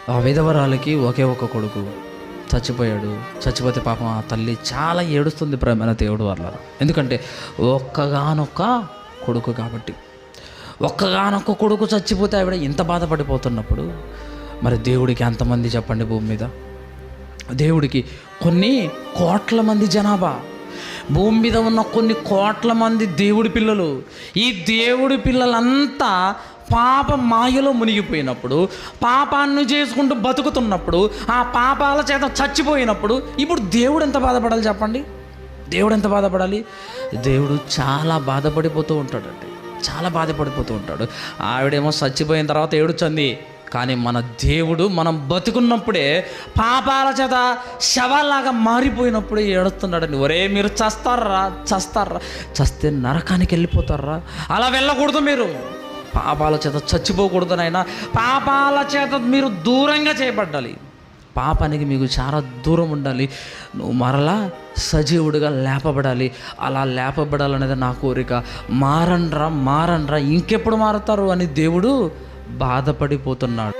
ఆ విధవరాలకి ఒకే ఒక కొడుకు చచ్చిపోయాడు. చచ్చిపోతే పాపం ఆ తల్లి చాలా ఏడుస్తుంది ప్రేమైన దేవుడు వల్ల. ఎందుకంటే ఒక్కగానొక్క కొడుకు కాబట్టి. ఒక్కగానొక్క కొడుకు చచ్చిపోతే ఆవిడ ఇంత బాధపడిపోతున్నప్పుడు మరి దేవుడికి ఎంతమంది చెప్పండి భూమి మీద? దేవుడికి కొన్ని కోట్ల మంది జనాభా, భూమి మీద ఉన్న కొన్ని కోట్ల మంది దేవుడి పిల్లలు. ఈ దేవుడి పిల్లలంతా పాప మాయలో మునిగిపోయినప్పుడు, పాపాన్ని చేసుకుంటూ బతుకుతున్నప్పుడు, ఆ పాపాల చేత చచ్చిపోయినప్పుడు ఇప్పుడు దేవుడు ఎంత బాధపడాలి చెప్పండి? దేవుడు ఎంత బాధపడాలి? దేవుడు చాలా బాధపడిపోతూ ఉంటాడండి, చాలా బాధపడిపోతూ ఉంటాడు. ఆవిడేమో చచ్చిపోయిన తర్వాత ఏడుచంది, కానీ మన దేవుడు మనం బతుకున్నప్పుడే పాపాల చేత శవాల్లాగా మారిపోయినప్పుడే ఏడుస్తున్నాడండి. ఒరే మీరు చస్తారా, చస్తే నరకానికి వెళ్ళిపోతారా? అలా వెళ్ళకూడదు. మీరు పాపాల చేత చచ్చిపోకూడదు నాయనా. పాపాల చేత మీరు దూరంగా చేయబడాలి. పాపానికి మీకు చాలా దూరం ఉండాలి. నువ్వు మరలా సజీవుడిగా లేపబడాలి. అలా లేపబడాలనేది నా కోరిక. మారండ్రా ఇంకెప్పుడు మారుతారు అని దేవుడు బాధపడిపోతున్నాడు.